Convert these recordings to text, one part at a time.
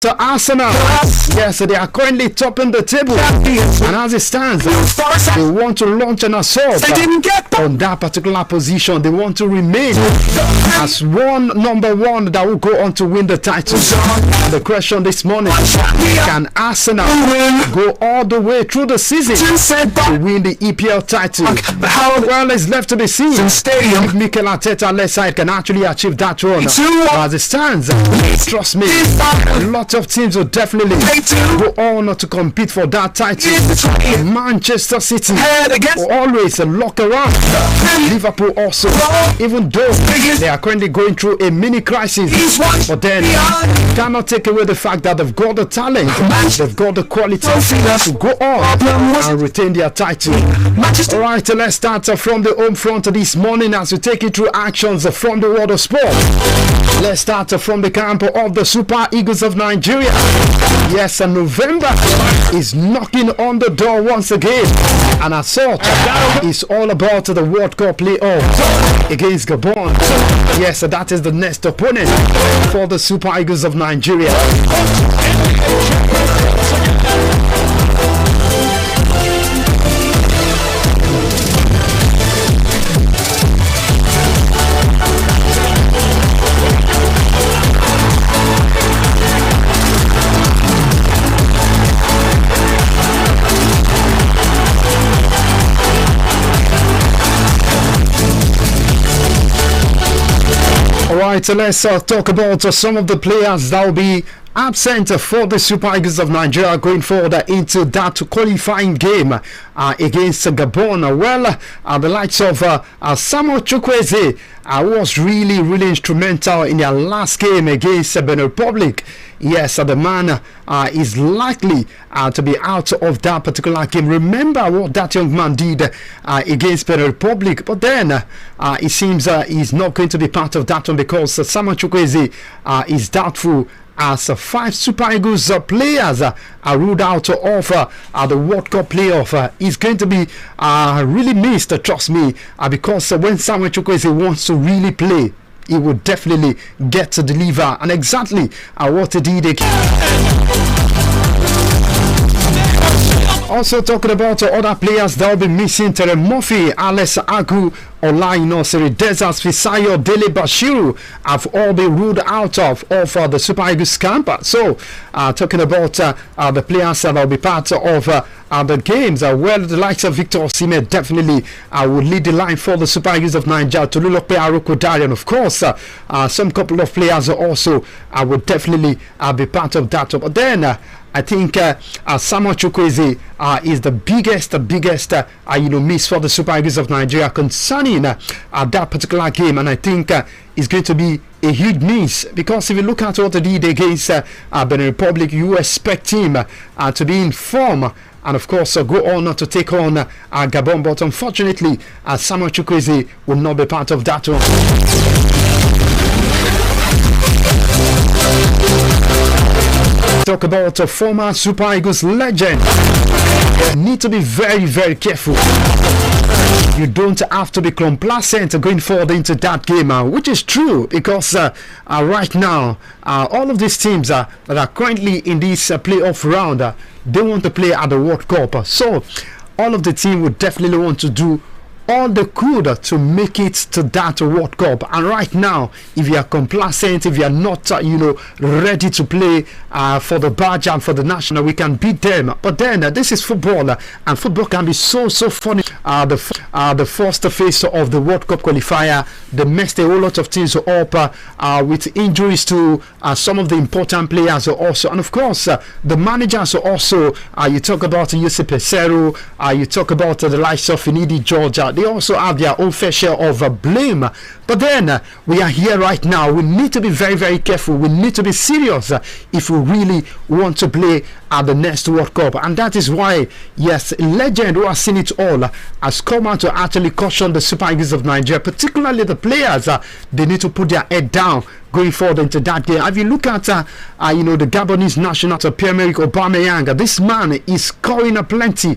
To Arsenal, yes, they are currently topping the table, and as it stands, they want to launch an assault on that particular position. They want to remain as number one that will go on to win the title. The question this morning: can Arsenal go all the way through the season to win the EPL title? Well, it's left to be seen if Mikel Arteta left side can actually achieve that run. As it stands, trust me, a lot of teams will definitely go on to compete for that title. Manchester City will always lock around. Liverpool also, even though they are currently going through a mini crisis, but then cannot take away the fact that they've got the talent, they've got the quality to go on and retain their title. Alright, let's start from the home front this morning as we take you through actions from the world of sport. Let's start from the camp of the Super Eagles of Nigeria. Yes, and November is knocking on the door once again, and as such, it's all about the World Cup playoff against Gabon. Yes, that is the next opponent for the Super Eagles of Nigeria. Alright, let's talk about some of the players that will be absent for the Super Eagles of Nigeria going forward into that qualifying game against Gabon. Well, the likes of Samuel Chukwueze was really instrumental in their last game against Benin Republic. Yes, the man is likely to be out of that particular game. Remember what that young man did against Benin Republic, but then it seems he's not going to be part of that one because Samuel Chukwueze is doubtful, as 5 Super Eagles players are ruled out of the World Cup playoff. Is going to be really missed, trust me, because when Samuel Chukwueze wants to really play, he will definitely get to deliver, and exactly what he did again. Also talking about other players that will be missing: Terry Murphy, Alex Agu, Olaino, Siri Desas, Fisayo, Dele Bashiru have all been ruled out of the Super Eagles camp. So talking about the players that will be part of the games, well, the likes of Victor Osimhen definitely will lead the line for the Super Eagles of Nigeria. Tolulope Aroko Darian, of course, some couple of players also will definitely be part of that. But then I think Samuel Chukwueze is the biggest miss for the Super Eagles of Nigeria concerning that particular game, and I think it's going to be a huge miss, because if you look at what they did against Benin Republic, you expect him to be in form and of course go on to take on Gabon, but unfortunately Samuel Chukwueze will not be part of that one. Talk about a former Super Eagles legend. You need to be very careful. You don't have to be complacent going forward into that game, which is true, because right now all of these teams that are currently in this playoff round, they want to play at the World Cup. So all of the team would definitely want to do all they could to make it to that World Cup. And right now, if you are complacent, if you are not ready to play for the badge and for the national, we can beat them. But then this is football, and football can be so funny. The first phase of the World Cup qualifier, they messed a whole lot of teams up with injuries to some of the important players also, and of course the managers also. You talk about Yusuf Pesero, you talk about the likes of Finidi Georgia. They also have their own fair share of blame. But then we are here right now. We need to be very careful. We need to be serious if we really want to play at the next World Cup. And that is why, yes, a legend who has seen it all has come out to actually caution the Super Eagles of Nigeria, particularly the players. They need to put their head down going forward into that game. If you look at the Gabonese national, Pierre-Emerick Aubameyang, this man is scoring plenty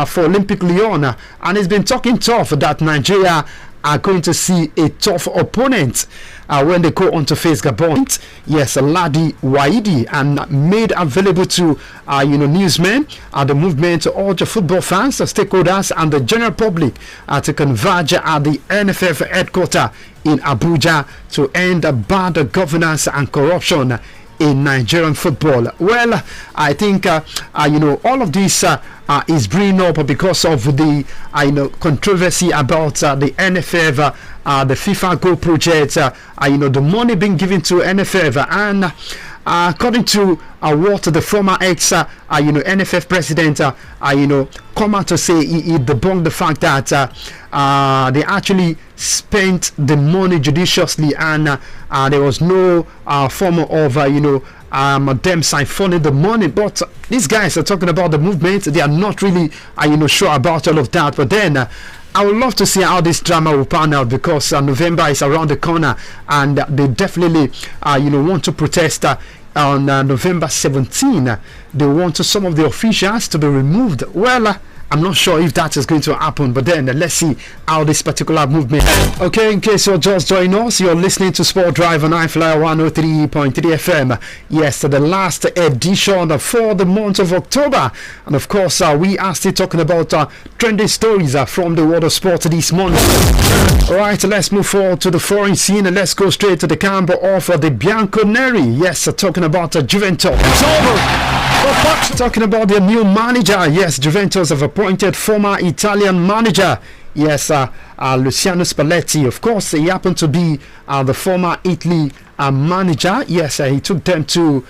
for Olympic Lyon, and he's been talking tough that Nigeria are going to see a tough opponent when they go on to face Gabon. Yes, Ladi Waidi, and made available to newsmen, the movement to all the football fans, the stakeholders, and the general public to converge at the NFF headquarters in Abuja to end bad governance and corruption in Nigerian football. Well, I think all of this is bringing up because of the controversy about the NFF, the FIFA Go project, the money being given to NFF, and according to what the former NFF president come out to say, he debunked the fact that they actually spent the money judiciously, and there was no form of them siphoning the money. But these guys are talking about the movement. They are not really sure about all of that. But then I would love to see how this drama will pan out, because November is around the corner, and they definitely want to protest on November 17. They want some of the officials to be removed. Well, I'm not sure if that is going to happen, but then let's see how this particular movement. Okay, in case you're just joining us, you're listening to Sport Drive on I-FLIER 103.3 FM. Yes, the last edition for the month of October, and of course we are still talking about trending stories from the world of sport this month. All right, let's move forward to the foreign scene, and let's go straight to the camp of the Bianconeri. Yes, talking about Juventus. It's over. Talking about their new manager. Yes, Juventus have appointed former Italian manager. Yes, Luciano Spalletti. Of course, he happened to be the former Italy manager. Yes, he took them to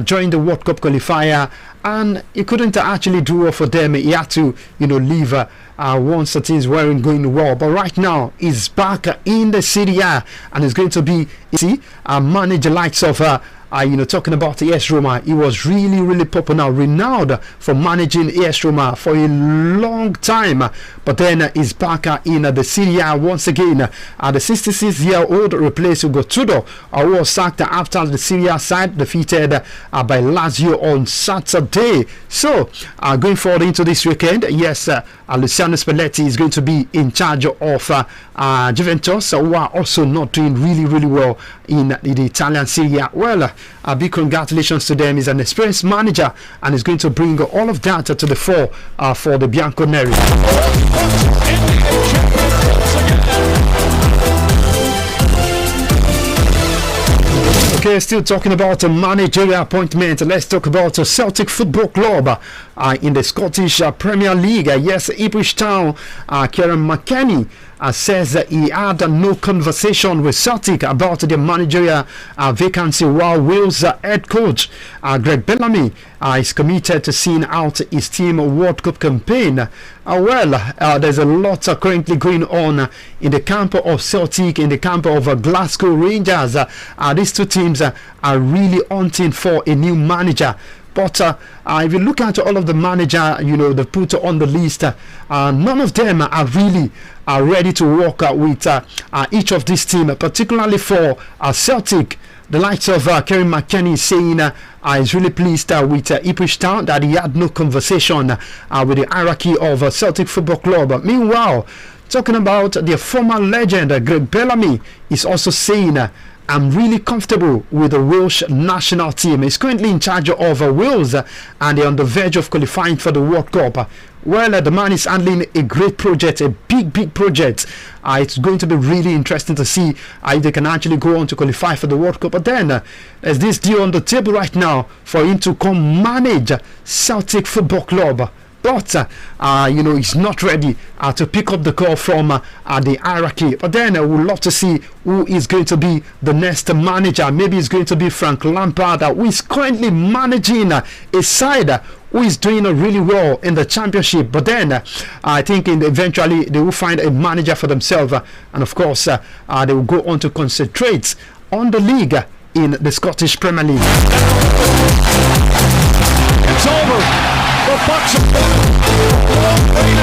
join the World Cup qualifier, and he couldn't actually do it for them. He had to, leave once things weren't going well. But right now, he's back in the Serie A, and he's going to be manage the likes of talking about AS Roma. He was really popular, renowned for managing AS Roma for a long time, but then he's back in the Serie A once again. The 66-year-old replaced Ugo Tudor, who was sacked after the Serie A side defeated by Lazio on Saturday. So going forward into this weekend, yes, Luciano Spalletti is going to be in charge of Juventus, who are also not doing really well in the Italian Serie A. Well, big congratulations to them. He's an experienced manager, and he's going to bring all of that to the fore for the Bianconeri. Okay, still talking about a managerial appointment. Let's talk about a Celtic Football Club in the Scottish Premier League. Yes, Ipswich Town, Kieran McKennie says that he had no conversation with Celtic about the managerial vacancy, while Wales head coach Greg Bellamy is committed to seeing out his team World Cup campaign. There's a lot currently going on in the camp of Celtic, in the camp of Glasgow Rangers. These two teams are really hunting for a new manager. But if you look at all of the manager, they put on the list, none of them are really ready to work with each of these teams, particularly for Celtic. The likes of Kieran McKennie saying is really pleased with Ipswich Town, that he had no conversation with the hierarchy of Celtic Football Club. Meanwhile, talking about the former legend Greg Bellamy is also saying, I'm really comfortable with the Welsh national team. He's currently in charge of Wales, and they're on the verge of qualifying for the World Cup. Well, the man is handling a great project, a big project. It's going to be really interesting to see if they can actually go on to qualify for the World Cup. But then, there's this deal on the table right now for him to come manage Celtic Football Club. But he's not ready to pick up the call from the hierarchy. But then we'd love to see who is going to be the next manager. Maybe it's going to be Frank Lampard, who is currently managing a side who is doing really well in the championship. But then I think eventually they will find a manager for themselves, and of course they will go on to concentrate on the league in the Scottish Premier League. It's over. The Bucks are long way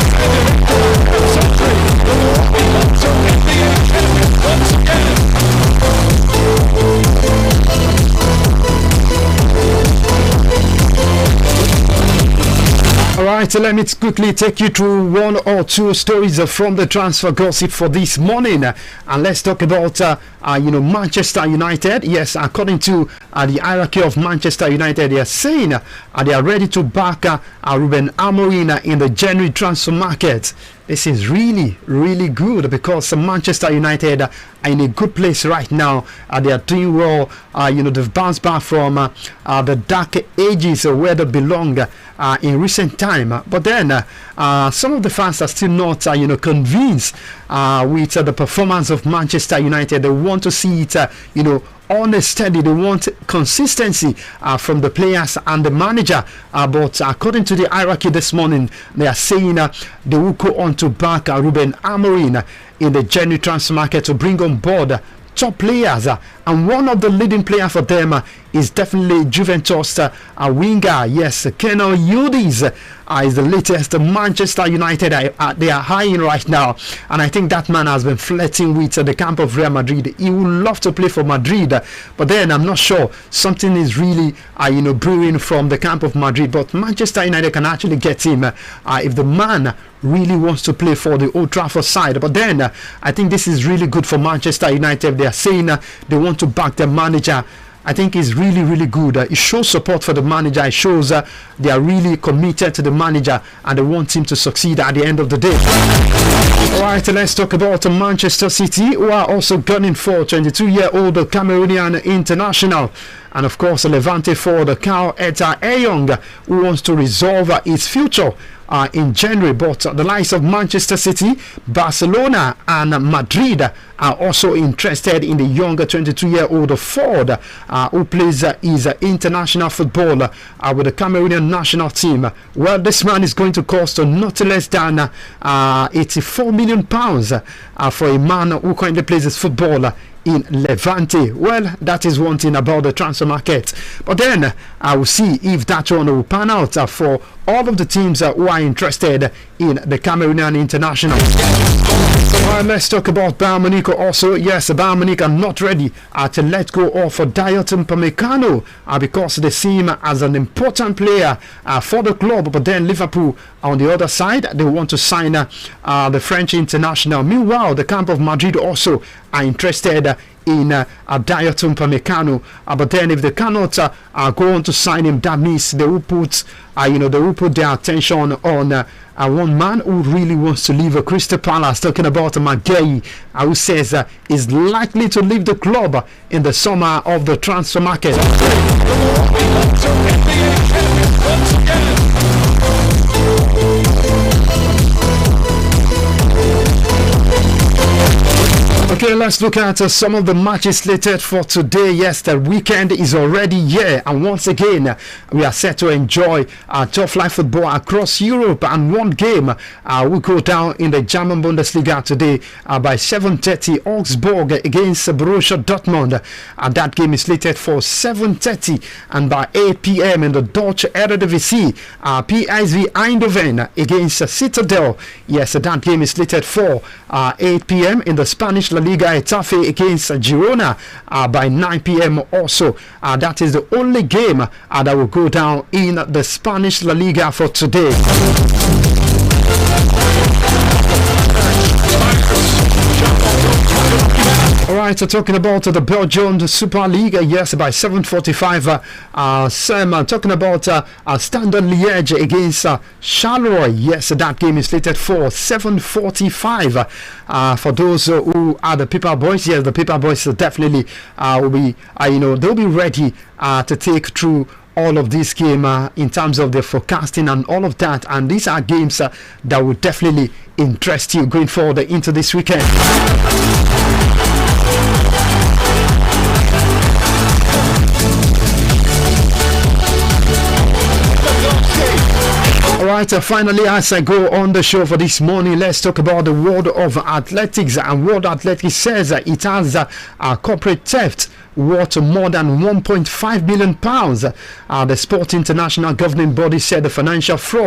Alright, let me quickly take you through one or two stories from the transfer gossip for this morning, and let's talk about Manchester United. Yes, according to the hierarchy of Manchester United, they are saying they are ready to back Ruben Amorim in the January transfer market. This is really, really good because Manchester United are in a good place right now. They are doing well. They've bounced back from the dark ages where they belong in recent time. But then some of the fans are still not, convinced with the performance of Manchester United. They want to see it, on a steady. They want consistency from the players and the manager. But according to the hierarchy this morning, they are saying they will go on to back Ruben Amorim in the January transfer market to bring on board top players, and one of the leading players for them is definitely Juventus winger. Yes, Kenan Yildiz is the latest Manchester United they are hiring right now, and I think that man has been flirting with the camp of Real Madrid. He would love to play for Madrid, but then I'm not sure something is really brewing from the camp of Madrid. But Manchester United can actually get him if the man really wants to play for the Old Trafford side. But then I think this is really good for Manchester United. They are saying they want to back their manager. I think it's really, really good. It shows support for the manager. It shows they are really committed to the manager and they want him to succeed at the end of the day. Alright, let's talk about Manchester City, who are also gunning for 22-year-old Cameroonian international. And of course, Levante for the Carl Eta Eyong, who wants to resolve his future in January. But the likes of Manchester City, Barcelona and Madrid are also interested in the younger 22-year-old Ford, who plays his international football with the Cameroonian national team. Well, this man is going to cost not less than £84 million for a man who currently plays his football in Levante. Well, that is one thing about the transfer market. But then I will see if that one will pan out for all of the teams who are interested in the Cameroonian international. Let's talk about Bayern Munich also. Yes, Bayern Munich are not ready to let go of Dayot Upamecano because they see him as an important player for the club. But then Liverpool, on the other side, they want to sign the French international. Meanwhile, the camp of Madrid also are interested in Dayot Upamecano. But then if they cannot go on to sign him, that means they will put their attention on one man who really wants to leave Crystal Palace, talking about Maguire, who says is likely to leave the club in the summer of the transfer market. Okay, let's look at some of the matches slated for today. Yes, the weekend is already here, and once again, we are set to enjoy top flight football across Europe. And one game will go down in the German Bundesliga today by 7:30. Augsburg against Borussia Dortmund. That game is slated for 7:30, and by 8 p.m. in the Dutch Eredivisie, PSV Eindhoven against Citadel. Yes, that game is slated for 8 p.m. in the Spanish La Liga. Getafe against Girona by 9 p.m. also. That is the only game that will go down in the Spanish La Liga for today. Alright, so talking about the Belgian Super League, yes, by 7:45, Sam, talking about Standard Liège against Charleroi. Yes, that game is slated for 7:45. For those who are the Paper Boys, yes, the Paper Boys definitely will be, they'll be ready to take through all of this game in terms of the forecasting and all of that. And these are games that will definitely interest you going forward into this weekend. Alright, finally, as I go on the show for this morning, let's talk about the world of athletics. And World Athletics says it has a corporate theft worth more than £1.5 billion. The Sport International governing body said the financial fraud